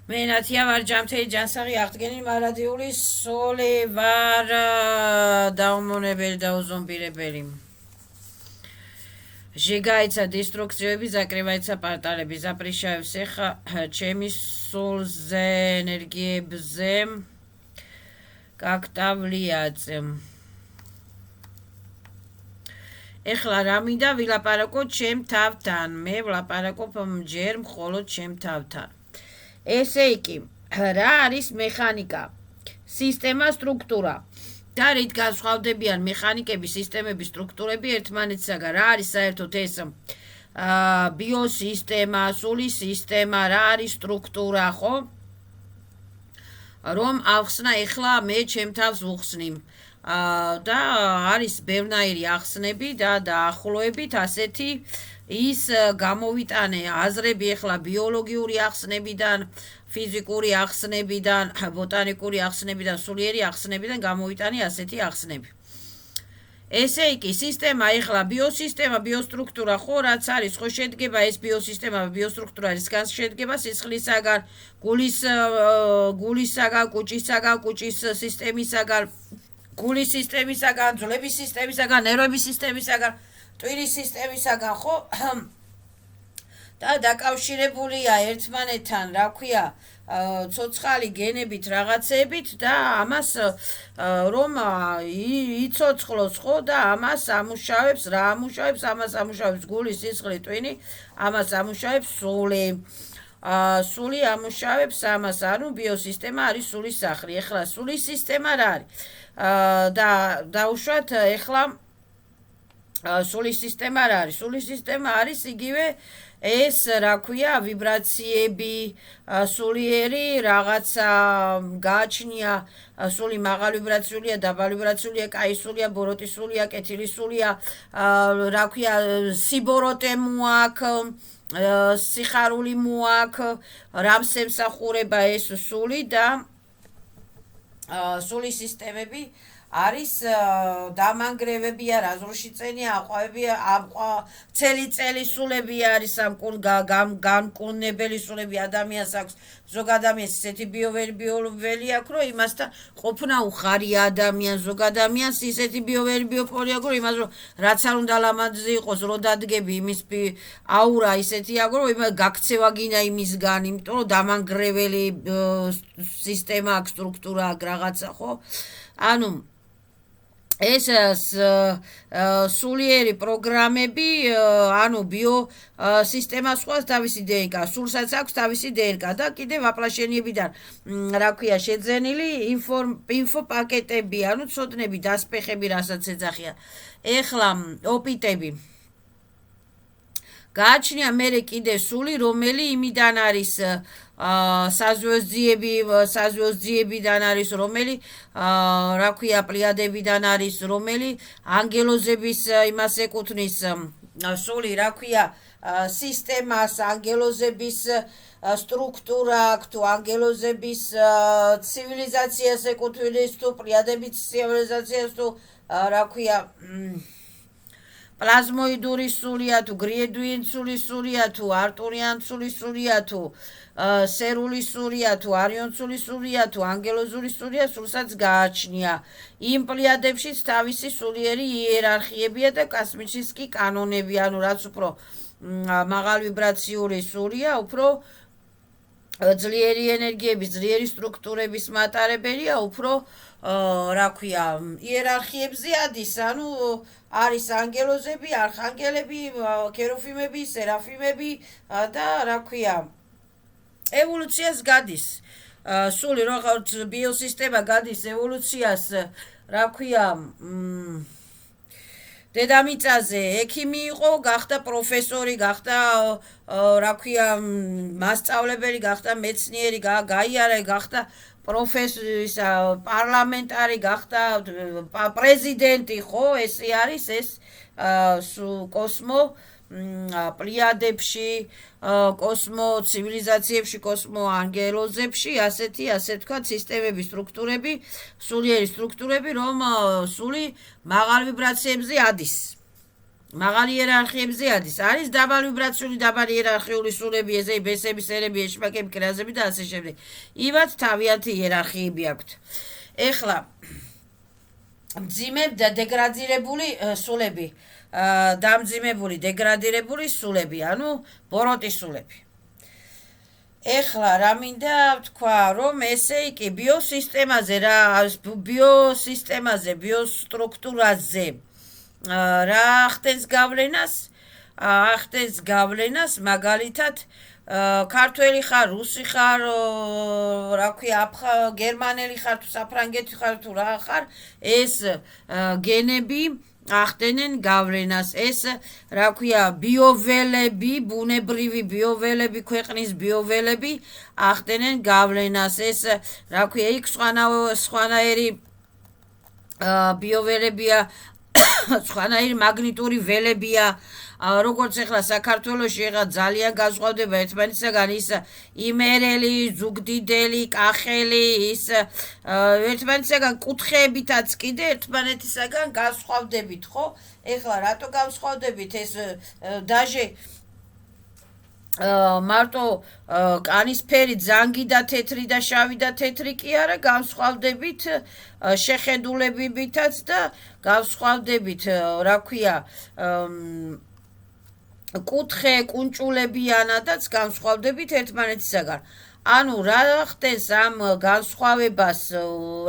მე ნათია ვარ ჯამთელი ჯანსაღი აღდგენილი მარადიული სოლე ვარ დაუმონებელი და უზომბირებელი ჟეგაიცა დისტრუქციები ზაკრებაიცა პარტალები ზაპრიშაევს ეხა ჩემი სულზე ენერგიებზე გაკტავლიაძე ეხლა რა მინდა ვილაპარაკო ჩემ თავთან მე ვლაპარაკობ ჯერ მხოლოდ ჩემ თავთან ესე იგი, რა არის მეხანიკა, სისტემა, სტრუქტურა და რით განსხვავდებიან მეხანიკების, სისტემების, სტრუქტურები ერთმანეთისაგან, რა არის საერთოდ ეს ბიოსისტემა, სული სისტემა, რა არის სტრუქტურა, ხო? რომ ავხსნა ეხლა მე ჩემ თავს ვუხსნი და არის ბევრნაირი ახსნები და დაახლოებით ასეთი ის გამოვიტანე აზრები ეხლა ბიოლოგიური ახსნებიდან, ფიზიკური ახსნებიდან, ბოტანიკური ახსნებიდან, სულიერი ახსნებიდან გამოვიტანე ასეთი ახსნები. ესე იგი, სისტემა ეხლა ბიოსისტემა, ბიოსტრუქტურა, ხო, რაც არის, ხო შედგება ეს ბიოსისტემა, ბიოსტრუქტურა რისგან შედგება სისხლისაგან, გულისაგან, კუჭის სისტემისაგან, გულის სისტემისაგან, ძვლების სისტემისაგან, ნერვების სისტემისაგან, ტვინის სისტემისაგან, ხო? და დაკავშირებულია ერთმანეთთან, რა ქვია, ცოცხალი გენებით რაღაცებით და ამას რომ იცოცხლოს, ხო, და ამას ამუშავებს, რა ამუშავებს, ამას ამუშავებს გული, სისხლი, ტვინი, ამას ამუშავებს სული. სული ამუშავებს ამას, ანუ ბიოსისტემა არის სულის სახლი. ეხლა სულის სისტემა რა არის? და დაუშვათ ეხლა სულის სისტემა რა არის? სულის სისტემა არის იგივე ეს რა ქვია ვიბრაციები, სულიერი რაღაცა გააჩნია, სული მაღალ ვიბრაციულია, დაბალ ვიბრაციულია, კაი სულია, ბოროტი სულია, კეთილი სულია, რა ქვია სიბოროტე მოაქვს, სიხარული მოაქვს, რამს ემსახურება ეს სული და სულის სისტემები არის დამანგრევები არ აზრში წენია აყვავებია წელი სულები არის გამკურნებელი სულები ადამიანს აქვს ზოგ ადამიანს ისეთი ბიოვერი აქვს რომ იმასთან ყოფნა უხარია ადამიანს ზოგ ადამიანს ისეთი ბიოპოლი აქვს რომ იმას რომ რაც არ უნდა ლამაზი იყოს რო დადგები იმის აურა ისეთი აქვს რომ იმ გაქცევა გინდა იმისგან იმიტომ რომ დამანგრეველი სისტემა აქვს სტრუქტურა აქვს რაღაცა ხო ანუ ეს სულიერი პროგრამები, ანუ ბიოსისტემას ხავს თავისი DNK, სულსაც აქვს თავისი DNK და კიდევ აპლაშენებიდან, რა ქვია, შეძენილი ინფოპაკეტები, ანუ ცოდნები, დასპეხები, რასაც ეძახიან. ეხლა ოპიტები. გააჩნია მერე კიდე სული, რომელი იმიდან არის საზვეზძიებიდან არის, რომელი რა ქვია, პლიადებიდან არის, რომელი ანგელოზების იმას ეკუთვნის სული, რა ქვია, სისტემას, ანგელოზების სტრუქტურა აქვს, თუ ანგელოზების ცივილიზაციას ეკუთვნის, თუ პლიადების ცივილიზაციას, თუ რა ქვია, პლაზმოიდური სულია, თუ გრიედუინცული სულია, თუ არტურიანცული სულია, თუ სერული სულია, თუ არიონცული სულია, თუ ანგელოზური სულია, სულსაც გააჩნია. იმ პლიადებშიც თავისი სულიერი იერარქიებია და კასმისის კი კანონები, ანუ რაც უფრო მაღალ ვიბრაციული სულია, უფრო ძლიერი ენერგიების, ძლიერი სტრუქტურების მატარებელია, უფრო რა ქვია, იერარქიებზე ადის, ანუ არის ანგელოზები, არხანგელები, ქეროფიმები, სერაფიმები და რა ქვია, ევოლუციას გადის. სული როგორც ბიოსისტემა გადის ევოლუციას, რა ქვია, დედამიწაზე ექიმი იყო, გახდა პროფესორი, გახდა რა ქვია, მასწავლებელი, გახდა მეცნიერი, გაიარა, გახდა პროფესორის პარლამენტარი, გახდა პრეზიდენტი, ხო, ესე არის ეს კოსმო პლიადებში, კოსმო ცივილიზაციებში, კოსმო ანგელოზებში, ასე თქვა სისტემები, სტრუქტურები, სულიერი სტრუქტურები, რომ სული მაღალ ვიბრაციებზე ადის. მაღალი იერარქიებზე არის დაბალი ვიბრაციული დაბალი იერარქიული სულები, ესე ბესები, სერები, ეშმაკები, კრაზები და ასე შემდეგ. იმათ თავიანთი იერარქიები აქვთ. ეხლა მძიმე და დეგრადირებული სულები, დამძიმებული დეგრადირებული სულები, ანუ ბოროტი სულები. ეხლა რა მინდა ვთქვა, რომ ესე იგი ბიოსისტემაზე, ბიოსტრუქტურაზე რა ხდენს გავლენას, მაგალითად ქართველი ხარ, რუსი ხარ, რა ქვია, გერმანელი ხარ თუ საფრანგეთი ხარ თუ რა ხარ, ეს გენები ახდენენ გავლენას, ეს რა ქვია, ბიოველები, ბუნებრივი ბიოველები, ქვეყნის ბიოველები ახდენენ გავლენას, ეს რა ქვია, იქ სხვანაირი ბიოველებია, სხვანაირი მაგნიტური ველებია, როგორც ახლა საქართველოში ძალიან განსხვავდება ერთმანეთისაგან ის იმერელი, ზუგდიდელი, კახელი, ის ერთმანეთისაგან კუთხეებითაც კიდე ერთმანეთისაგან განსხვავდებით, ხო? ეხლა რატო განსხვავდებით, ეს დაჟე მარტო კანის ფერი, ზანგი და თეთრი და შავი და თეთრი კი არა, განსხვავდებით შეხედულებითაც და განსხვავდებით, რა ქვია, კუთხე კუნჭულებიანადაც განსხვავდებით ერთმანეთისაგან. ანუ რა ხდეს ამ განსხვავებას,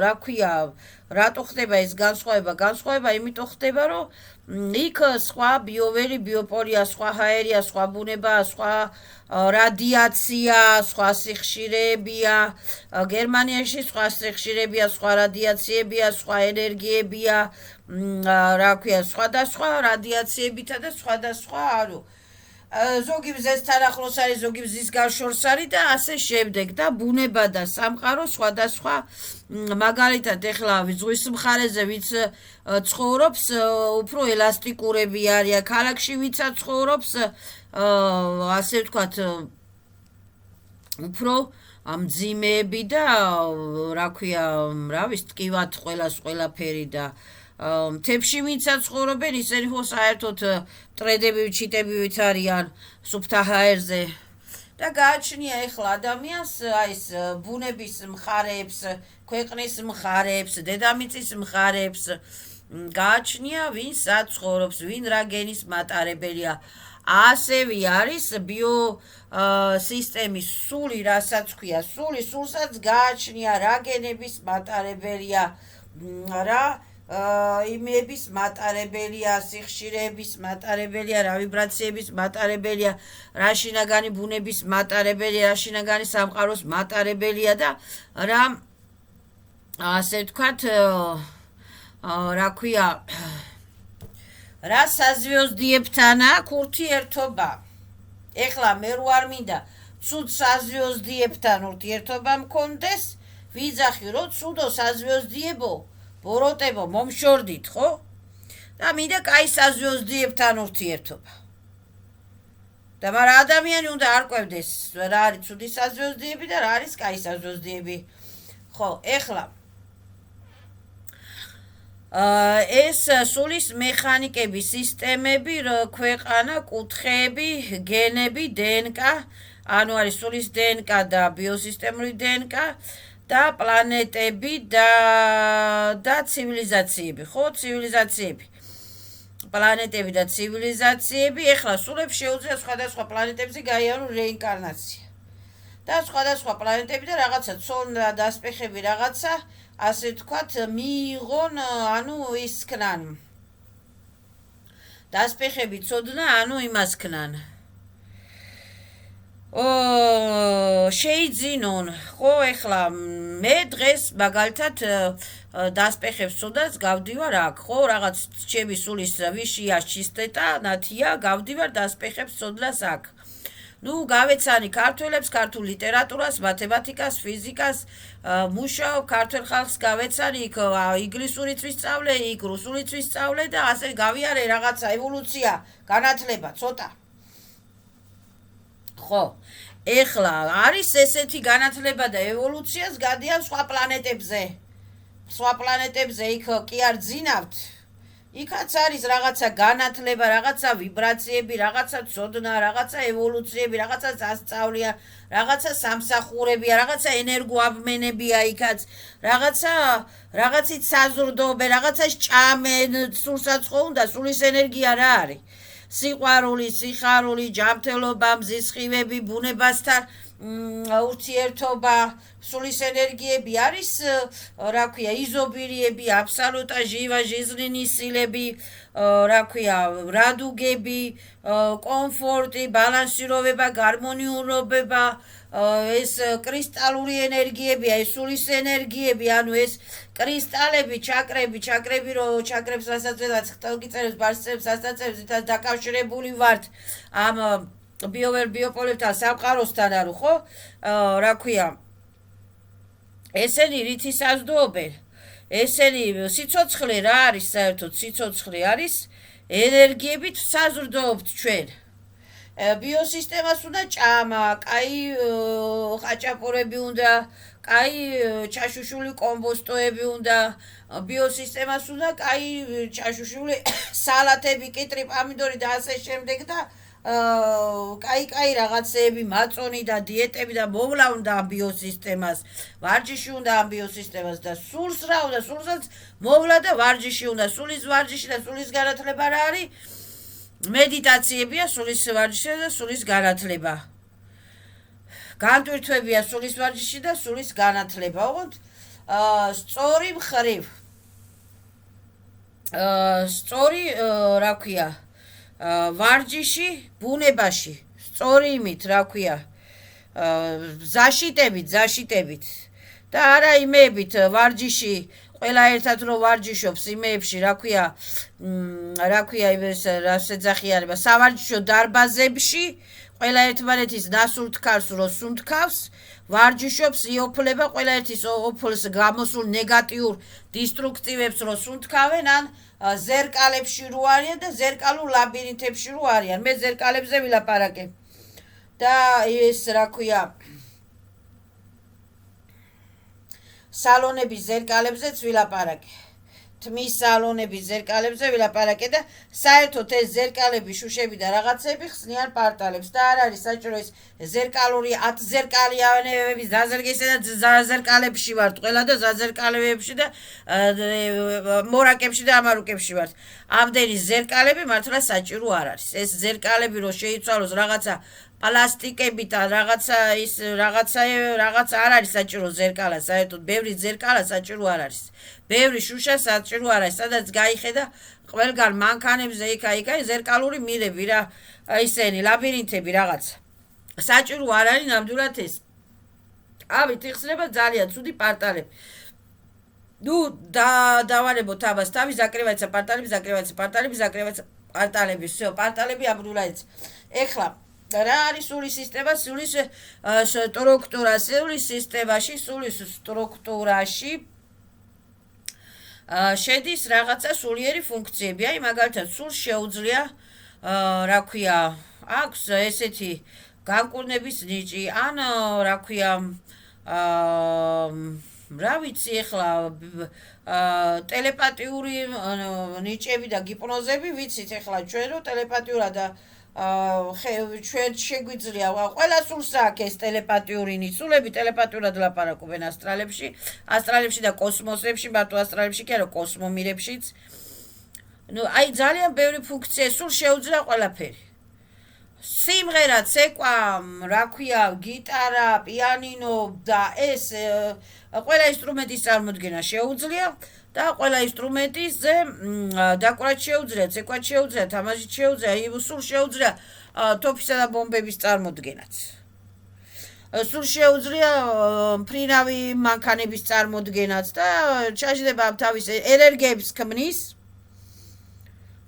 რა ქვია, რატო ხდება ეს განსხვავება იმიტომ ხდება, რომ იქ სხვა ბიოველი, ბიოპორია, სხვა ჰაერია, სხვა ბუნება, სხვა რადიაცია, სხვა სიხშირეებია, გერმანიაში სხვა სიხშირეებია, სხვა რადიაციებია, სხვა ენერგიებია, რა ქვია, სხვადასხვა რადიაციებითა და სხვადასხვა, ანუ ზოგი მზესთან ახლოს არის, ზოგი მზის გარშორს არის და ასე შემდეგ და ბუნება და სამყარო სხვადასხვა, მაგალითად ეხლა ზღვის მხარეზე ვიც ცხოვრობს, უფრო ელასტიკურები არიან, ქალაქში ვიცა ცხოვრობს, ასე ვთქვათ, უფრო მძიმეები და რა ქვია, რა ვიცი, ტკივათ ყველაფერი და მთებში ვინცა ცხოვრობენ, ისინი ხო საერთოდ მტრედები, ჩიტებივით არიან სუფთა ჰაერზე და გააჩნია ეხლა ადამიანს ეს ბუნების მხარეებს, ქვეყნის მხარეებს, დედამიწის მხარეებს გააჩნია, ვინ სად ცხოვრობს, ვინ რა გენის მატარებელია. ასევე არის ბიოსისტემის სული, რასაც ქვია, სულსაც გააჩნია რა გენების მატარებელია, რა იმების მატარებელია, სიხშირეების მატარებელია, რა ვიბრაციების მატარებელია, რა შინაგანი ბუნების მატარებელია, რა შინაგანი სამყაროს მატარებელია და რა ასე ვთქვათ, რა ქვია, რა საზვიოზდიებთან აქვს ურთიერთობა. ეხლა მე არ მინდა ცუდ საზვიოზდიებთან ურთიერთობა მქონდეს, ვიძახი რომ ცუდო საზვიოზდიებო ბოროტებო მომშორდით, ხო? და მინდა კაი საზვიოზდიებთან ურთიერთობა. და მაგრამ ადამიანი უნდა არკვევდეს რა არის ცუდი საზვიოზდიები და რა არის კაი საზვიოზდიები. ხო, ეხლა ეს სულის მეხანიკები, სისტემები, ქვეყანა, კუთხეები, გენები, DNK, ანუ არის სულის DNK და ბიოსისტემური DNK და პლანეტები და ცივილიზაციები, ხო, ცივილიზაციები. პლანეტები და ცივილიზაციები, ეხლა სულებს შეუძლია სხვადასხვა პლანეტებზე გაიარონ რეინკარნაცია. და სხვადასხვა პლანეტები და რაღაცა ცოდნა დასპეხები რაღაცა, ასე ვთქვათ, მიიღონ, ანუ ისქნან. დასპეხები ცოდნა, ანუ იმას ქნან. შეიძინონ, ხო, ეხლა მე დღეს მაგალითად დასპეხებს ცოდნას გავდივარ აქ, ხო, რაღაც ჩემი სულის ვიშია, ჩისტეტა, ნათია, გავდივარ დასპეხებს ცოდნას აქ. ნუ გავეცანი ქართველებს, ქართულ ლიტერატურას, მათემატიკას, ფიზიკას, მუშაობ, ქართველ ხალხს გავეცანი, იქ ინგლისურიც ვისწავლე, იქ რუსულიც ვისწავლე და ასე გავიარე რაღაცა ევოლუცია, განათლება, ცოტა. ხო, ეხლა არის ესეთი განათლება და ევოლუციას გადიან სხვა პლანეტებზე. სხვა პლანეტებზე იქ კი არ ძინავთ. იქაც არის რაღაცა განათლება, რაღაცა ვიბრაციები, რაღაცა ცოდნა, რაღაცა ევოლუციები, რაღაცა სასწავლია, რაღაცა სამსახურებია, რაღაცა ენერგოაბმენებია იქაც, რაღაცით საზრდოობენ, რაღაცას ჭამენ, სულსაც ხო უნდა, სულის ენერგია რა არის? სიყვარული, სიხარული, ჯანმრთელობა, მზისხივები, ბუნებასთან ურთიერთობა, სულის ენერგიები არის, რა ქვია, იზობირიები, აბსოლუტაჟი, ჟიზლინის სილები, რა ქვია, რადუგები, კომფორტი, ბალანსირობა, გარმონიურობა, ეს კრისტალური ენერგიებია, ეს სულის ენერგიები, ანუ ეს კრისტალები, ჩაკრები, რომ ჩაკრებს რასაც ხტალკიწერებს, ბარსებს, ასაწებს, ითაც დაკავშირებული ვართ ამ ბიოპოლებთან, სამყაროსთან არო, ხო? რა ქვია, ესენი რით ისაზრდოობენ? ესენი სიცოცხლე რა არის საერთოდ? სიცოცხლე არის ენერგიებით საზრდოობთ ჩვენ. ბიოსისტემას უნდა ჭამა, კაი ხაჭაპურები უნდა, კაი ჩაშუშული კომბოსტოები უნდა, ბიოსისტემას უნდა კაი ჩაშუშული სალათები, კიტრი, პამიდორი და ასე შემდეგ და კაი რაღაცეები, მაწონი და დიეტები და მოვლა უნდა ამ ბიოსისტემას, ვარჯიში უნდა ამ ბიოსისტემას და სულს რა უნდა, სულსაც მოვლა და ვარჯიში უნდა, სულის ვარჯიში და სულის განათლება რა არის? მედიტაციებია, სულის ვარჯიში და სულის განათლება. განტვირთვებია სულის ვარჯიში და სულის განათლება. ოღონდ სწორი მხრივ, სწორი რა ქვია, ვარჯიში, ბუნებაში, სწორი იმით, რა ქვია, ზაშიტებით და არა იმეებით, ვარჯიში, ყველა ერთად რომ ვარჯიშობს იმეებში, რა ქვია, რას ეძახიანება, სავარჯიშო დარბაზებში, ყველა ერთმანეთის ნასურ თქარს რო სუნთქავს, ვარჯიშობს, იოფლება, ყველა ერთის ოფლს გამოსულ ნეგატიურ დისტრუქტივებს რო სუნთქავენ, ან ზერკალებში რო არიან და ზერკალურ ლაბირინთებში რო არიან. მე ზერკალებზე ვილაპარაკე. და ეს რა ქვია, სალონების ზერკალებზეც ვილაპარაკე. თმის სალონების ზერკალებზე ვილაპარაკე და საერთოდ ეს ზერკალები, შუშები და რაღაცები ხსნიან პარტალებს და არ არის საჭირო ეს ზერკალური ათზერკალიანები ზაზერგესა და ზაზერკალებში ვართ ყველა და ზაზერკალებში და მორაკებში და ამარუკებში ვართ. ამდენი ზერკალები მართლა საჭირო არ არის. ეს ზერკალები რო შეიცვალოს რაღაცა პლასტიკებით და რაღაცა არ არის საჭირო ზერკალა, საერთოდ ბევრი ზერკალა საჭირო არ არის. ბევრი შუშა საჭირო არ არის, სადაც გაიხედა ყველგან მანქანებზე იქა ზერკალური მილები რა, ისენი ლაბირინთები რაღაცა. საჭირო არ არის ნამდვილად ეს. ავით იხსნება ძალიან ცუდი პარტალები. ნუ დავარებოთ ამას თავი, ზაკრევაცა პარტალები, всё, პარტალები ამბულაიც. ეხლა რა არის სულის სისტემა? სულის სტრუქტურა, სულის სისტემაში, სულის სტრუქტურაში შედის რაღაცა სულიერი ფუნქციები. აი მაგალითად, სულს შეუძლია რა ქვია, აქვს ესეთი განკურნების ნიჭი, ან რა ქვია, რა ვიცი ეხლა ტელეპათიური ნიჭები და გიპნოზები ვიცით ეხლა ჩვენ რომ ტელეპათიურად და ჩვენ შეგვიძლია ყველა სულს აქვს ეს ტელეპათიური ნიჭები, ტელეპათიურად ლაპარაკობენ ასტრალებში და კოსმოსებში, მარტო ასტრალებში კი არა, კოსმომირებშიც. ნუ აი ძალიან ბევრი ფუნქცია სულს შეუძლია ყველაფერი. სიმღერა, ცეკვა, რა ქვია, გიტარა, პიანინო და ეს ყველა ინსტრუმენტის წარმოდგენა შეუძლია და ყველა ინსტრუმენტისზე დაკვრაც შეუძლია, ცეკვაც შეუძლია, თამაშიც შეუძლია, სულ შეუძლია თოფისა და ბომბების წარმოდგენაც. სულ შეუძლია მფრინავი მანქანების წარმოდგენაც და ჩაჯდება თავის ენერგიებს ქმნის.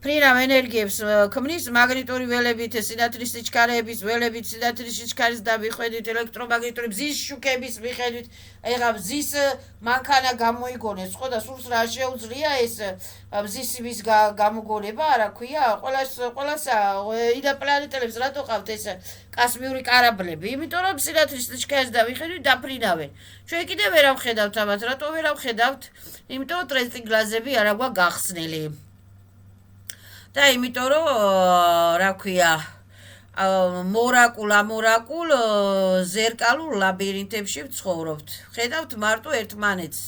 ფრინავ ენერგიებს ქმნის მაგნიტური ველებით, სინათლის სიჩქარეების ველებით, სინათლის სიჩქარის და მიხედვით, ელექტრომაგნიტური მზის შუქების მიხედვით, ეხლა მზის მანქანა გამოიგონეს, ხო და სულს რა შეუძლია ეს მზის გამოგონება, რა ქვია, ყველას იდაპლანეტელებს რატო ყავთ ეს კოსმიური კარაბლები? იმიტომ რომ სინათლის სიჩქარის და მიხედვით დაფრინავენ. ჩვენ კიდევ ვერ ავხედავთ ამას, რატო ვერ ავხედავთ? იმიტომ რომ ტრენსტინგლაზები არა გვაქვს გახსნილი. და იმიტომ რომ რა ქვია მორაკულ ზერკალურ ლაბირინთებში ვცხოვრობთ. ხედავთ მარტო ერთმანეთს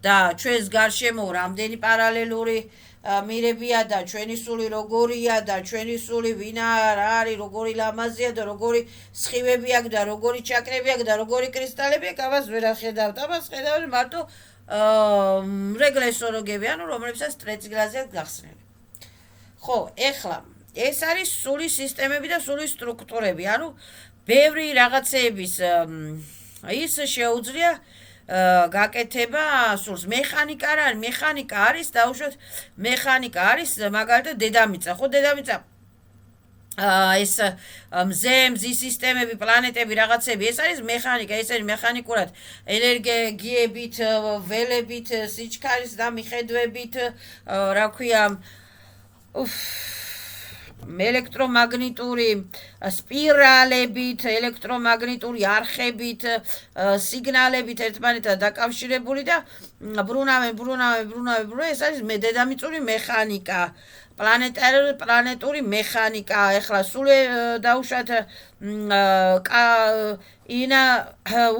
და ჩვენს გარშემო რამდენი პარალელური მირებია და ჩვენი სული როგორია და ჩვენი სული ვინ არის, როგორი ლამაზია და როგორი სხივები აქვს და როგორი ჩაკრები აქვს და როგორი კრისტალები აქვს, ამას ვერ ახედავთ. ამას ხედავთ მარტო რეგრესოროგები, ანუ რომლებსაც ტრეციგრაზე აქვს გახსნილი. ხო, ეხლა ეს არის სულის სისტემები და სულის სტრუქტურები, ანუ ბევრი რაღაცეების ის შეუძლია გაკეთება სულს. მეხანიკა რა არის? მეხანიკა არის დაუშვათ მეხანიკა არის მაგალითად დედამიწა. ხო, დედამიწა ეს მზის სისტემები, პლანეტები, რაღაცები, ეს არის მეხანიკა, ეს არის მეხანიკურად ენერგიებით, ველებით, სიჩქარის და მიხედვებით, რა ქვია, ელექტრომაგნიტური სპირალებით, ელექტრომაგნიტური არხებით, სიგნალებით ერთმანეთთან დაკავშირებული და ბრუნავენ, ეს არის დედამიწური მეხანიკა, პლანეტური მეხანიკა. ეხლა სული დაუშვათ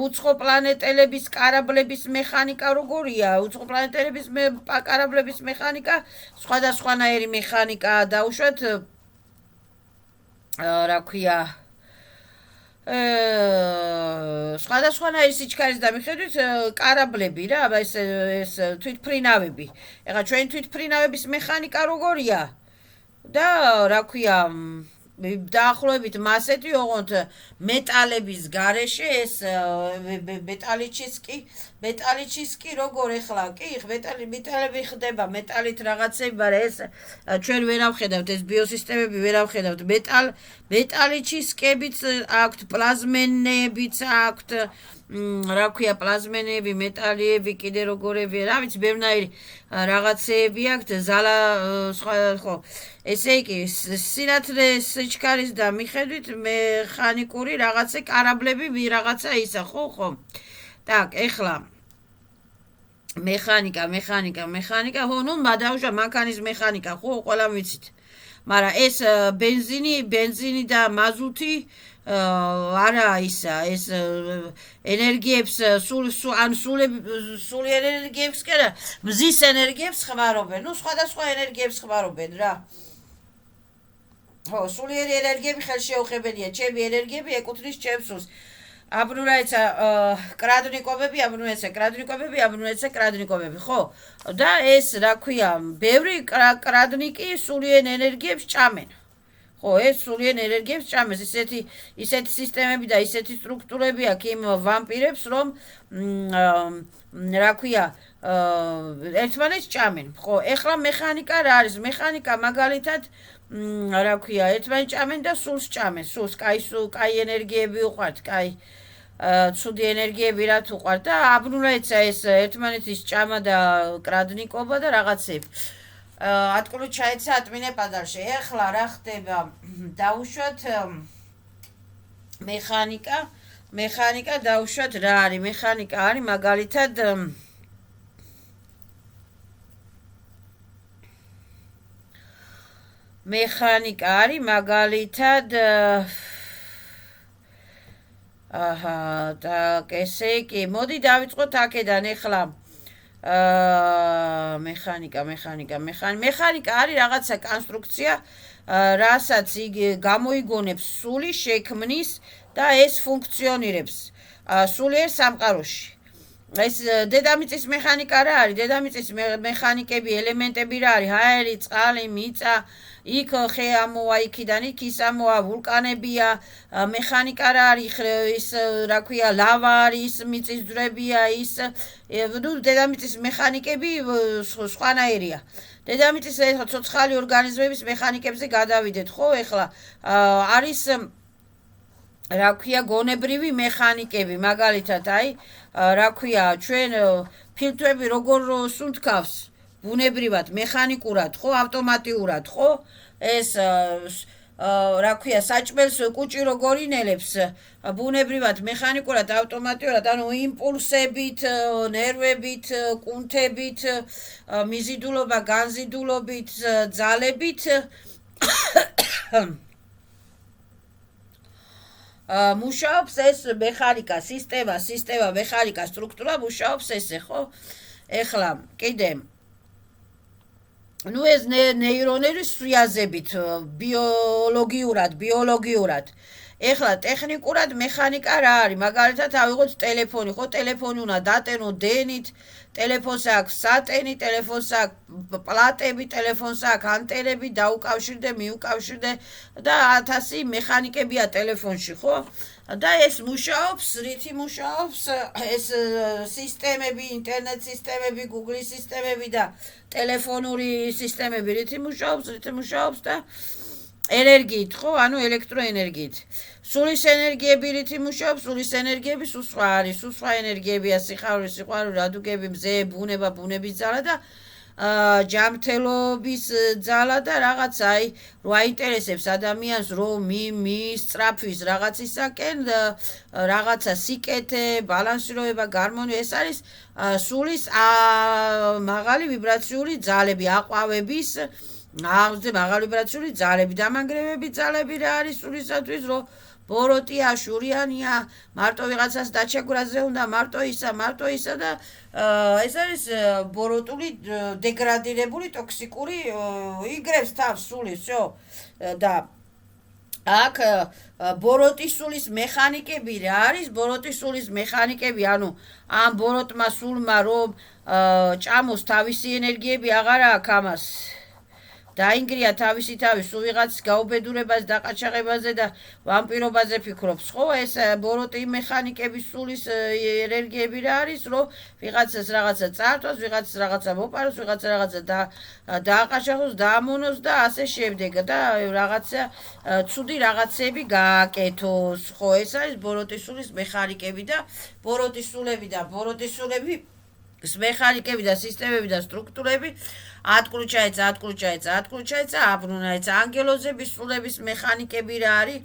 უცხო პლანეტელების კარაბლების მეხანიკა როგორია? უცხო პლანეტელების კარაბლების მეხანიკა სხვადასხვანაირი მეხანიკა დაუშვათ რა ქვია სხვადასხვანაირი სიჩქარის დამიხედვით კარაბლები რა, ეს თვითფრინავები. ეხლა ჩვენი თვითფრინავების მეხანიკა როგორია? და რა ქვია დაახლოებით მასეთი ოღონდ მეტალების გარეშე ეს მეტალიჩისკი როგორ ეხლა კი მეტალები ხდება მეტალით რაღაცები, მაგრამ ეს ჩვენ ვერ ავხედავთ, ეს ბიოსისტემები ვერ ავხედავთ. მეტალიჩისკებიც აქვთ, პლაზმენებიც აქვთ, რა ქვია პლაზმენები, მეტალიები, კიდე როგორები, რა ვიცი, ბევრნაირი რაღაცეები აქვთ, ზალა ხო. ესე იგი, სინათლე სიჩქარის და მიხედვით მეხანიკური რაღაცა კარაბლები რაღაცა ისა, ხო. Так, ეხლა მეხანიკა, ხო, ნუ დავუშვათ მანქანის მეხანიკა, ხო, ყველამ ვიცით. მაგრამ ეს ბენზინი და მაზუთი არა ისა, ეს ენერგიებს სული ენერგიებს კი არა, მზის ენერგიებს ხმარობენ, ნუ სხვადასხვა ენერგიებს ხმარობენ რა. ხო, სულიერი ენერგიები ხელშეუხებელია, ჩემი ენერგიები ეკუთვნის ჩემს სულს. აბრუნაეცა კრადნიკობები, ხო? და ეს რა ქვია, ბევრი კრადნიკი სულიან ენერგიებს ჭამენ. ხო, ეს სულიან ენერგიებს ჭამეს, ისეთი სისტემები და ისეთი სტრუქტურები აქვს იმ ვამპირებს, რომ რა ქვია, ერთმანეთს ჭამენ. ხო, ეხლა მეხანიკა რა არის? მეხანიკა მაგალითად რა ქვია, ერთმანეთს ჭამენ და სულს ჭამენ. სულს კაი ენერგიები უყვართ, კაი ცუდი ენერგიები რა თუ უყვართ და აბრუნაეცა ეს ერთმანეთის ჭამა და კრადნიკობა და რაღაცები. ატკული ჩაეცა ატმინე პადალში. ეხლა რა ხდება? დავუშვათ მეხანიკა დავუშვათ რა არის? მეხანიკა არის მაგალითად და ესე იგი, მოდი დავიწყოთ აქედან ეხლა მეხანიკა არის რაღაცა კონსტრუქცია, რასაც იგი გამოიგონებს სული, შექმნის და ეს ფუნქციონირებს სულიერ სამყაროში. ეს დედამიწის მეხანიკა რა არის? დედამიწის მეხანიკები, ელემენტები რა არის? ჰაერი, წყალი, მიწა, იქ ხე ამოვა, იქიდან იქ ის ამოვა, ვულკანებია, მეხანიკა რა არის? ის რა ქვია, ლავა არის, მიწის ძვრებია, ის ნუ დედამიწის მეხანიკები სხვანაირია. დედამიწის ცოცხალი ორგანიზმების მეხანიკებზე გადავიდეთ, ხო? ეხლა არის რა ქვია, გონებრივი მეხანიკები, მაგალითად, რა ქვია, ჩვენ ფილტვები როგორ სუნთქავს ბუნებრივად, მეხანიკურად, ხო, ავტომატიურად, ხო? ეს რა ქვია, საჭმელს კუჭი როგორ ინელებს, ბუნებრივად, მექანიკურად, ავტომატურად, ანუ იმპულსებით, ნერვებით, კუნთებით, მიზიდულობა, განზიდულობით, ძალებით მუშაობს ეს მექანიკა, სისტემა, მექანიკა, სტრუქტურა მუშაობს ესე, ხო? ეხლა კიდე ნუ ეს ნეირონები სვიაზებით ბიოლოგიურად. ეხლა ტექნიკურად მექანიკა რა არის? მაგალითად ავიღოთ ტელეფონი, ხო? ტელეფონი უნდა დატენო დენით, ტელეფონს აქვს სატენი, ტელეფონს აქვს პლატები, ტელეფონს აქვს ანტენები, დაუკავშირდე, მიუკავშირდე და 1000 მექანიკებია ტელეფონში, ხო? და ეს მუშაობს, რითი მუშაობს, ეს სისტემები, ინტერნეტ სისტემები, Google სისტემები და ტელეფონური სისტემები რითი მუშაობს და ენერგიით, ხო? ანუ ელექტროენერგიით. სულის ენერგიები რითი მუშაობს? სულის ენერგიები სულ სხვა არის, სულ სხვა ენერგიებია, სიყვარული, რადუგები, მზე, ბუნება, ბუნების ძალა და ჯანმრთელობის ძალა და რაღაც აი რო აინტერესებს ადამიანს რომ სწრაფვის რაღაცისაკენ რაღაცა სიკეთე, ბალანსირება, გარმონია, ეს არის სულის მაღალი ვიბრაციული ძალები, აყვავების აღზე მაღალი ვიბრაციული ძალები, დამანგრევები ძალები რა არის სულისათვის, რომ ბოროტია, შურიანია, მარტო ვიღაცას დაჩაგვრაზე უნდა, მარტო ისა და ეს არის ბოროტული, დეგრადირებული, ტოქსიკური, იგრებს თავს სულისო და აქ ბოროტის სულის მექანიკები რა არის? ბოროტის სულის მექანიკები, ანუ ამ ბოროტმა სულმა რომ ჭამოს თავისი ენერგიები აღარ აქვს ამას. დაინგრია თავისი თავი, სულ ვიღაცის გაუბედურებას, დაყაჩაღებაზე და ვამპირობაზე ფიქრობს, ხო? ეს ბოროტი მექანიკების სულის ენერგიები რა არის, რომ ვიღაცას რაღაცა წართოს, ვიღაცას რაღაცა მოპაროს, ვიღაცა რაღაცა დააყაჩაღოს, დაამონოს და ასე შემდეგ და რაღაცა ცუდი რაღაცები გააკეთოს, ხო? ეს არის ბოროტის სულის მექანიკები და ბოროტის სულები მექანიკები და სისტემები და სტრუქტურები ატკრუჩაეცა, აბრუნაეცა. ანგელოზების სულების მექანიკები რა არის?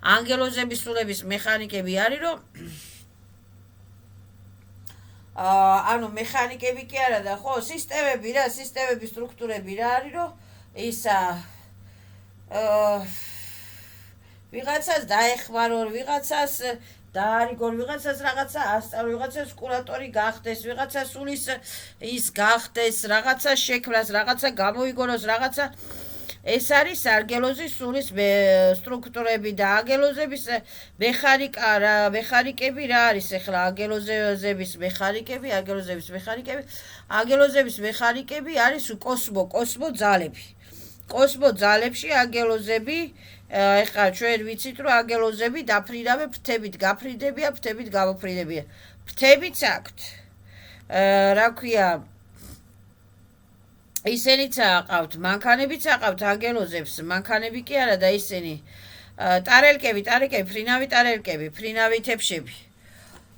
ანგელოზების სულების მექანიკები არის, რომ ანუ მექანიკები კი არა და ხო, სისტემები, სტრუქტურები რა არის, რომ ისა ვიღაცას დაეხმარო, ვიღაცას დაარიგონ, ვიღაცას რაღაცა ასწავლო, ვიღაცას კურატორი გახდეს, ვიღაცა სულის ის გახდეს, რაღაცა შექმნას, რაღაცა გამოიგონოს, რაღაცა ეს არის ანგელოზის სულის სტრუქტურები და ანგელოზების მექანიკები რა არის? ეხლა ანგელოზების მექანიკები არის კოსმო ძალები. კოსმო ძალებში ანგელოზები ეხლა ჩვენ ვიცით რომ ანგელოზები დაფრინავენ ფრთებით, გაფრინდებიან, ფრთებით გამოფრინდებიან. ფრთებიც აქვთ. რა ქვია, ისინიც აყავთ, მანქანებიც აყავთ ანგელოზებს, მანქანები კი არა და ისინი ტარელკები, ფრინავი თეფშები.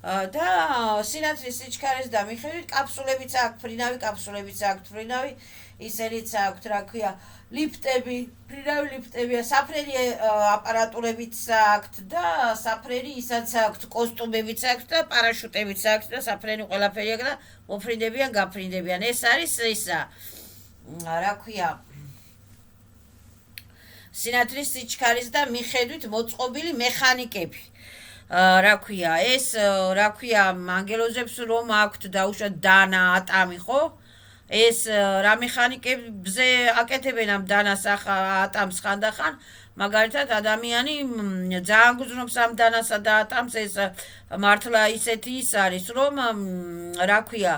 და სინათლის სიჩქარეს და მიხედვით კაფსულებიც აქვთ, ფრინავი ისინიც აქვთ, რა ქვია, ფრინავი ლიფტებია, საფრენი აპარატურებიც აქვთ და საფრენი ისაც აქვთ, კოსტუმებიც აქვთ და პარაშუტებიც აქვთ და საფრენი ყველაფერი აქვთ და მოფრინდებიან, გაფრინდებიან. ეს არის ისა, რა ქვია, სინათლის სიჩქარის და მიხედვით მოწყობილი მექანიკები. რა ქვია, ეს რა ქვია, ანგელოზებს რომ აქვთ დაუშვათ დანა, ატამი, ხო? ეს რა მექანიკებზე აკეთებენ ამ დანას ატამს ხანდახან, მაგალითად ადამიანი ძალიან გრძნობს ამ დანასა და ატამს, ეს მართლა ისეთი ის არის, რომ რა ქვია,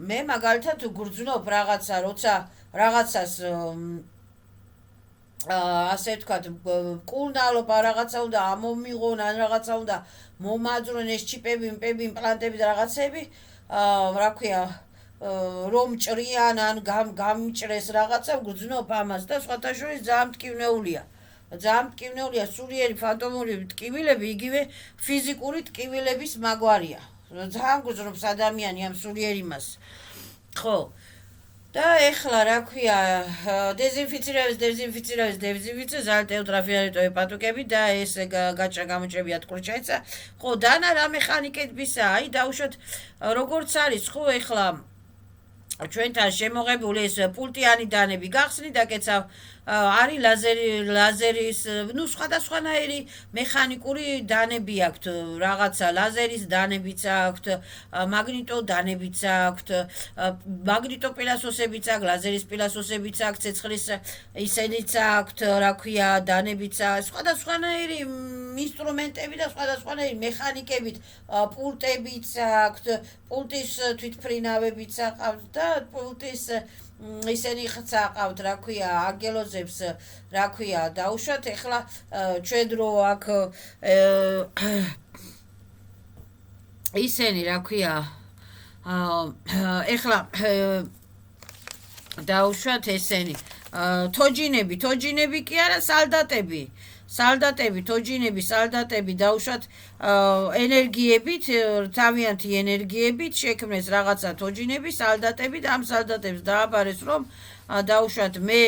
მე მაგალითად გრძნობ რაღაცა, როცა რაღაცას ასე ვთქვათ, მკურნალობა რაღაცა უნდა ამომიღონ, ან რაღაცა უნდა მომაძრონ, ეს ჩიპები, იმპლანტები და რაღაცები, რა ქვია, რომ ჭრიან ან გამჭრეს რაღაცა, გრძნობ ამას და სხვათა შორის ძალიან მტკივნეულია, სულიერი ფანტომური ტკივილები, იგივე ფიზიკური ტკივილების მაგვარია. ძალიან გრძნობს ადამიანი ამ სულიერ იმას. ხო. და ეხლა რა ქვია დეზინფიცირების ალტერნატივები პატუკები და ეს გაჭრა გამოჭრები ატკურჩაიცა ხო დანა რა მექანიკებისა აი დაუშვათ როგორც არის ხო ეხლა ჩვენთან შემოღებული ეს პულტიანი დანები გახსნით დაკეცავ არის ლაზერის ნუ სხვადასხვანაირი მექანიკური დანები აქვთ რაღაცა ლაზერის დანებიც აქვთ მაგნიტო დანებიც აქვთ მაგნიტო პილასოსებიც აქვთ ლაზერის პილასოსებიც აქვთ ცეცხლის ისენიც აქვთ რა ქვია დანებიც აქვთ სხვადასხვანაირი ინსტრუმენტები და სხვადასხვანაირი მექანიკებით პულტებიც აქვთ პულტის თვითფრინავებიც აყავთ და პულტის ისენი ხცაყავთ რა ქვია აგელოზებს რა ქვია დაუშვათ ეხლა ჩვენ დრო აქ ისენი რა ქვია ეხლა დაუშვათ ესენი თოჯინები კი არა სალდატები თოჯინები სალდატები დაუშვათ ენერგიებით თავიანთი ენერგიებით შექმნეს რაღაცა თოჯინები სალდატები და ამ სალდატებს დააბარეს რომ დაუშვათ მე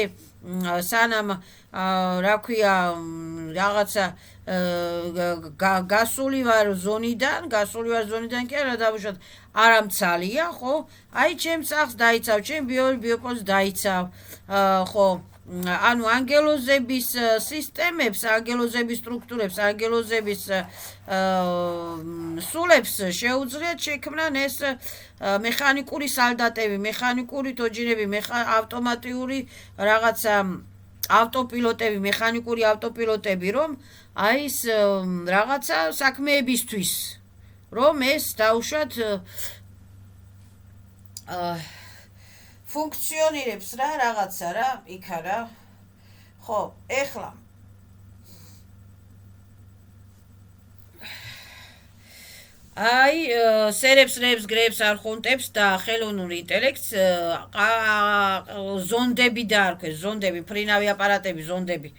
სანამ რა ქვია რაღაცა გასული ვარ ზონიდან კი არა დაუშვათ არამცალია ხო აი ჩემს სახლს დაიცავ ჩემ ბიოპოლს დაიცავ ხო ანუ ანგელოზების სისტემებს, ანგელოზების სტრუქტურებს, ანგელოზების სულებს შეუძლიათ შექმნან ეს მექანიკური სალდატები, მექანიკური თოჯინები, ავტომატიური რაღაცა ავტოპილოტები, მექანიკური ავტოპილოტები, რომ აი ეს რაღაცა საქმეებისთვის, რომ ეს დაუშვათ ფუნქციონირებს რა რაღაცა რა იქ არა ხო ეხლა აი სერებს გრებს არხუნტებს და ხელოვნურ ინტელექტს ზონდები დაარქვეს ზონდები ფრინავი აპარატები ზონდები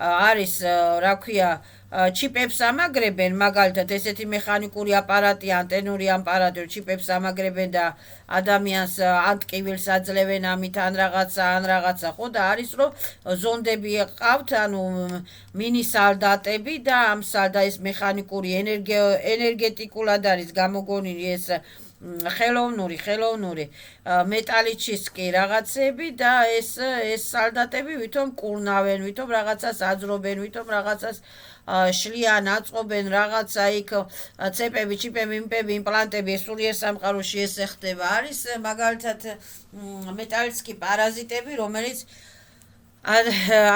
არის რა ქვია ჩიპებს ამაგრებენ მაგალითად ესეთი მექანიკური აპარატი ანტენური აპარატი ჩიპებს ამაგრებენ და ადამიანს ან ტკივილს აძლევენ ამით ან რაღაცა ხო და არის რომ ზონდები ყავთ ანუ მინი სალდატები და ამ ეს მექანიკური ენერგეტიკულად არის გამოგონილი ეს ხელოვნური მეტალიჩისკი რაღაცები და ეს სალდატები ვითომ კურნავენ ვითომ რაღაცას აძრობენ ვითომ რაღაცას შლიან აწყობენ რაღაცა იქ ცეპები ჩიპები იმპლანტები სულიერ სამყაროში ეს ხდება არის მაგალითად მეტალიჩისკი პარაზიტები რომელიც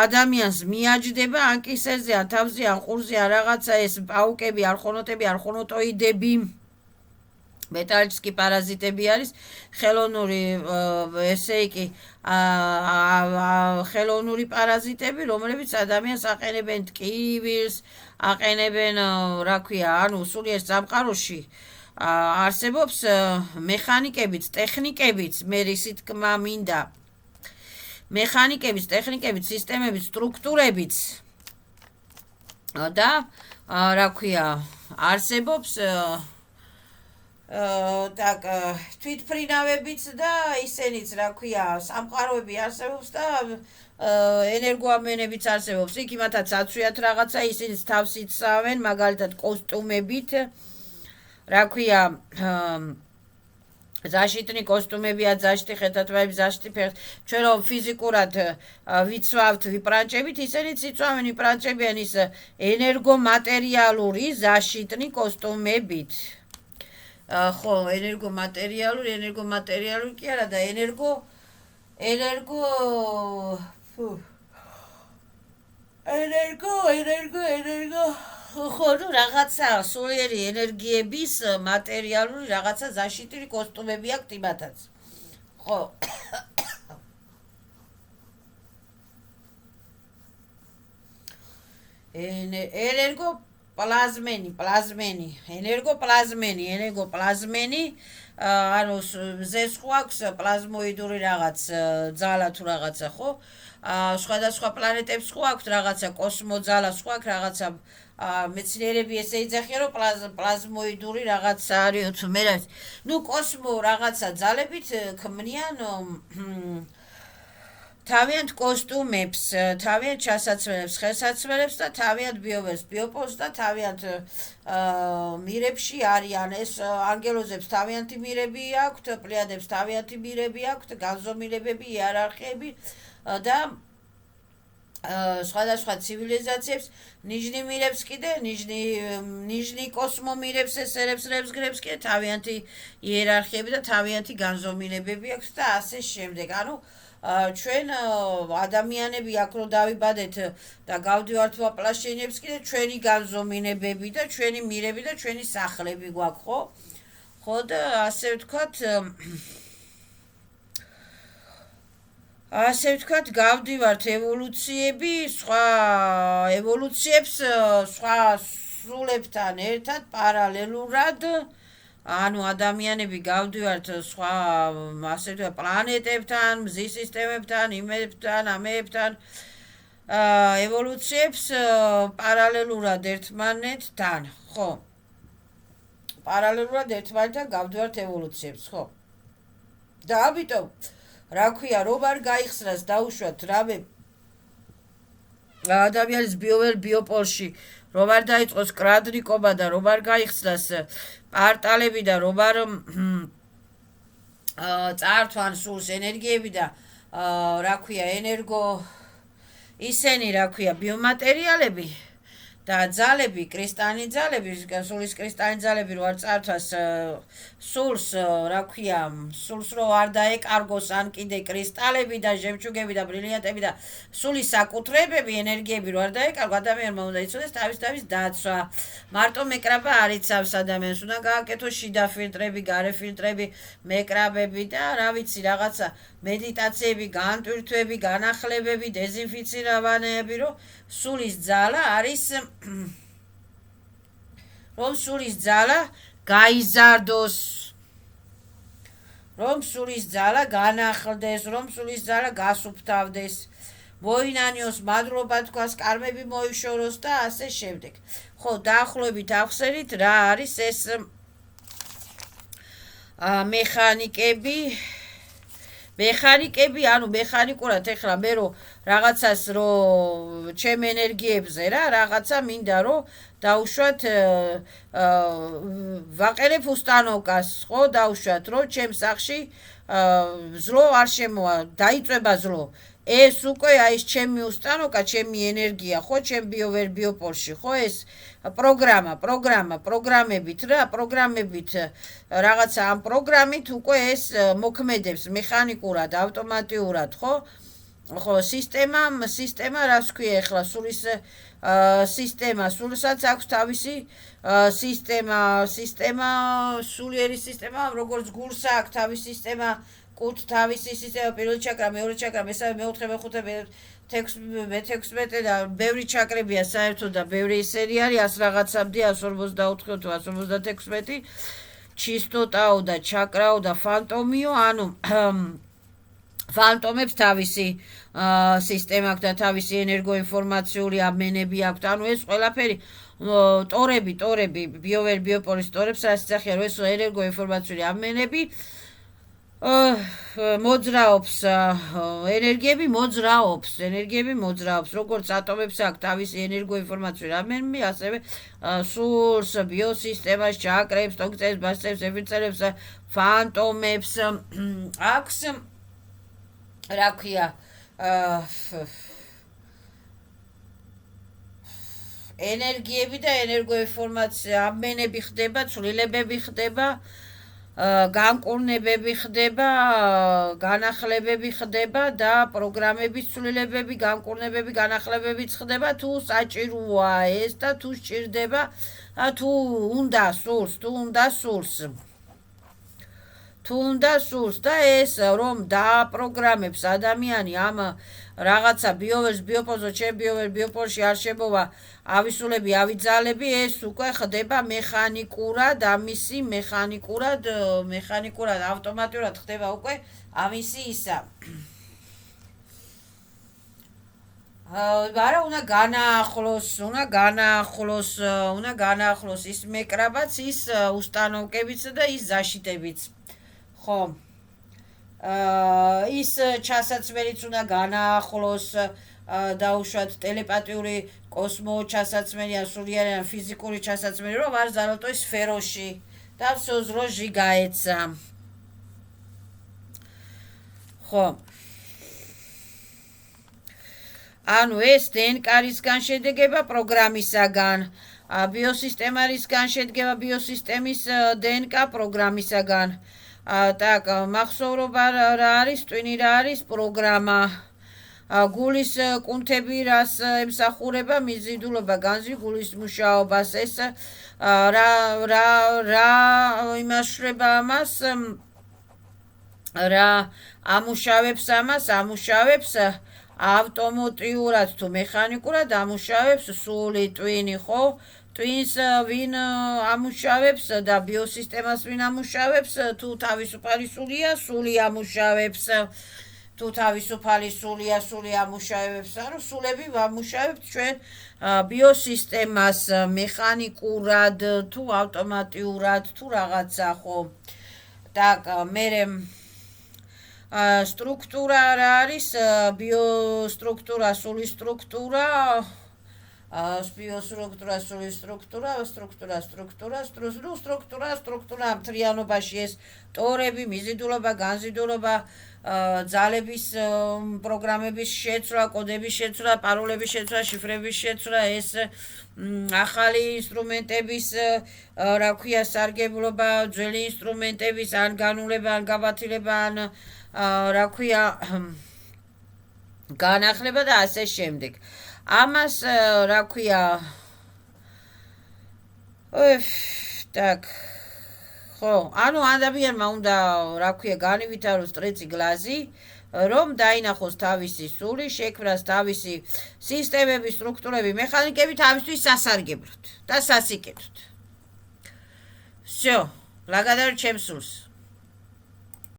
ადამიანს მიაჯდება ან კისერზე ან თავზე ან ყურზე ან რაღაცა ეს პაუკები არხონოტოიდები მეტალიჩისკი პარაზიტები არის ხელოვნური ესე იგი ხელოვნური პარაზიტები რომლებიც ადამიანს აყენებენ ტკივილს აყენებენ რა ქვია ანუ სულიერ სამყაროში არსებობს მექანიკებით ტექნიკებით მე ისიც თქმა მინდა მექანიკებით ტექნიკებით სისტემებით სტრუქტურებით და რა ქვია არსებობს так თვითფრინავებიც და ისენიც რა ქვია სამყაროები არსებობს და ენერგოამენებიც არსებობს იქ იმათაც აცვიათ რაღაცა ისინიც თავს იცავენ მაგალითად კოსტუმებით რა ქვია защитный კოსტუმებია защиты ხეთათმები защиты ფეხ ჩვენ რომ ფიზიკურად ვიცვავთ ვიპრანჭებით ისინიც იცვავენ ვიპრანჭებიან ის ენერგომატერიალური защитный კოსტუმებით ხო ენერგომატერიალური კი არა და ენერგო ხო ნუ რაღაცა სულიერი ენერგიების მატერიალური რაღაცა защитный კოსტუმები აქვს იმათაც ხო ენერგოპლაზმენი ანუ ზეს ხო აქვს პლაზმოიდური რაღაც ძალა თუ რაღაცა ხო? სხვადასხვა პლანეტებს ხო აქვს რაღაცა კოსმოძალა, სხვა აქვს რაღაცა მეცნიერები ესე იძახიან რომ პლაზმოიდური რაღაცა არის მე რა ნუ კოსმო რაღაცა ძალებით ქმნიან თავიანთ კოსტუმებს, თავიანთ ჩასაცმელებს, ხელსაცმელებს და თავიანთ ბიოვერს, ბიოპოლს და თავიანთ მირებში არიან ეს ანგელოზებს თავიანთი მირები აქვთ, პლიადებს თავიანთი მირები აქვთ, განზომილებები, იერარქიები და სხვადასხვა ცივილიზაციებს ნიჟნი მირებს კიდე, ნიჟნი კოსმო მირებს ესერებს რებს კიდე თავიანთი იერარქიები და თავიანთი განზომილებები აქვს და ასე შემდეგ. ანუ ჩვენ ადამიანები აქ რო დავიბადეთ და გავდივართ ვაპლაშენებს კიდე ჩვენი განზომინებები და ჩვენი მირები და ჩვენი სახლები გვაქვს ხო? ხო და ასე ვთქვათ გავდივართ ევოლუციები სხვა ევოლუციებს სხვა სულებთან ერთად პარალელურად ანუ ადამიანები გავდივართ სხვა ასე ვთქვათ პლანეტებთან, მზის სისტემებთან, იმებთან, ამებთან ევოლუციებს პარალელურად ერთმანეთთან, ხო? პარალელურად ერთმანეთთან გავდივართ ევოლუციებს, ხო? და ამიტომ რა ქვია, რომ არ გაიხსნას დაუშვათ რამე ადამიანის ბიოპოლში, რომ არ დაიწყოს კრადნიკობა და რომ არ გაიხსნას პარტალები და რომ არ წართვან სულს ენერგიები და რა ქვია, ენერგო ისენი რა ქვია, ბიომატერიალები და ძალები, კრისტალინი ძალები, სულის კრისტალინი ძალები რო არ წართვას სულს, რა ქვია, სულს რო არ დაეკარგოს ან კიდე კრისტალები და ჟემჩუგები და ბრილიანტები და სულის საკუთრებები, ენერგიები რო არ დაეკარგო, ადამიანმა უნდა იცოდეს თავის დაცვა. მარტო მეკრაბა არ იცავს ადამიანს, უნდა გააკეთოს შიდა ფილტრები, გარე ფილტრები, მეკრაბები და რა ვიცი, რაღაცა მედიტაციები, განტვირთვები, განახლებები, დეზინფიცირებანები, რომ სულის ძალა არის რომ სულის ძალა გაიზარდოს, რომ სულის ძალა განახლდეს, რომ სულის ძალა გასუფთავდეს, მოინანიოს მადლობა თქვას, კარმები მოიშოროს და ასე შემდეგ. ხო, დაახლოებით ახსენით რა არის ეს მექანიკები, ანუ მექანიკურად ეხლა მე რო რაღაცას რო ჩემ ენერგიებზე რა რაღაცა მინდა რომ დაუშვათ ვაყენებ უსტანოვკას, ხო, დაუშვათ რომ ჩემ სახლში ზლო არ შემოა, დაიწვება ზლო. ეს უკვე აი ეს ჩემი უსტანოვკა, ჩემი ენერგია, ხო, ჩემ ბიოპოლში, ხო, ეს პროგრამებით რაღაცა ამ პროგრამით უკვე ეს მოქმედებს მექანიკურად, ავტომატიურად, ხო? ხო, სისტემა რას ქვია ახლა სულის სისტემა, სულსაც აქვს თავისი სისტემა, სულიერი სისტემა, როგორც გულს აქვს თავისი სისტემა, კუთ თავისი სისტემა, პირველი ჩაკრა, მეორე ჩაკრა, მესამე, მეოთხე, მეხუთე, მე-16 და ბევრი ჩაკრებია საერთოდ და ბევრი ისერი არის 100 რაღაცამდე 144 თუ 156 ჩისტოტაო და ჩაკრაო და ფანტომიო, ანუ ფანტომებს თავისი სისტემა აქვს და თავისი ენერგოინფორმაციული აბმენები აქვს, ანუ ეს ყველაფერი ტორები, ბიოპოლის ტორებს რაც იცახიან, რომ ეს ენერგოინფორმაციული აბმენები მოძრაობს, ენერგიები მოძრაობს, როგორც ატომებს აქვს თავისი ენერგოინფორმაციული აბმენები, ასევე სულს, ბიოსისტემას, ჩაკრებს, ტონკიცებს, ბასტებს, ეფირწერებს, ფანტომებს აქვს რა ქვია ენერგიები და ენერგოინფორმაცია აბმენები ხდება, ცვლილებები ხდება, განკურნებები ხდება, განახლებები ხდება და პროგრამების ცვლილებები, განკურნებები, განახლებებიც ხდება, თუ საჭიროა ეს და თუ სჭირდება, თუ უნდა სულს, თუ უნდა სურს და ეს რომ დააპროგრამებს ადამიანი ამ რაღაცა ბიოველს ბიოპოლზო ჩემ ბიოპოლში არ შემოვა ავისულები ავიძალები ეს უკვე ხდება მეხანიკურად ამისი მეხანიკურად ავტომატურად ხდება უკვე ამისი ისა არა უნდა განაახლოს ის მეკრაბაც ის უსტანოვკებიც და ის ზაშიტებიც ხო ის ჩასაცმელიც უნდა განაახლოს დაუშვათ ტელეპათიური კოსმო ჩასაცმელი ან სულიანი ან ფიზიკური ჩასაცმელი რომ არ ზარალტო სფეროში და სოზროჟი გაეცა ხო ანუ ეს DNK-რისგან შედგება პროგრამისაგან, ბიოსისტემარისგან შედგება ბიოსისტემის DNK პროგრამისაგან. Так, მახსოვრობა რა არის, ტვინი რა არის, პროგრამა. გულის კუნთები რას ემსახურება, მიზიდულობა, განზი გულის მუშაობას, ეს რა იმაშრება ამას, რა ამუშავებს ავტომატურად თუ მეხანიკურად ამუშავებს სული ტვინი ხო ტვინს ვინ ამუშავებს და ბიოსისტემას ვინ ამუშავებს თუ თავისუფალი სულია სული ამუშავებს თუ თავისუფალი სულია სული ამუშავებს ანუ სულები ვამუშავებთ ჩვენ ბიოსისტემას მეხანიკურად თუ ავტომატურად თუ რაღაცა ხო так მერე სტრუქტურა რა არის ბიოსტრუქტურა სულის სტრუქტურა სტრუქტურა მთლიანობაში ეს ტორები მიზიდულობა განზიდულობა ძალების პროგრამების შეცვლა კოდების შეცვლა პაროლების შეცვლა შიფრების შეცვლა ეს ახალი ინსტრუმენტების რა ქვია სარგებლობა ძველი ინსტრუმენტების ან განულება ან გაბათილება ან რა ქვია განახლება და ასე შემდეგ ამას რა ქვია так ხო ანუ ადამიანმა უნდა რა ქვია განივითაროს ტრეცი გლაზი რომ დაინახოს თავისი სული შექმნას თავისი სისტემები სტრუქტურები მეხანიკები თავისთვის სასარგებლოდ და სასიკეთოდ всё благодарю ჩემს სულს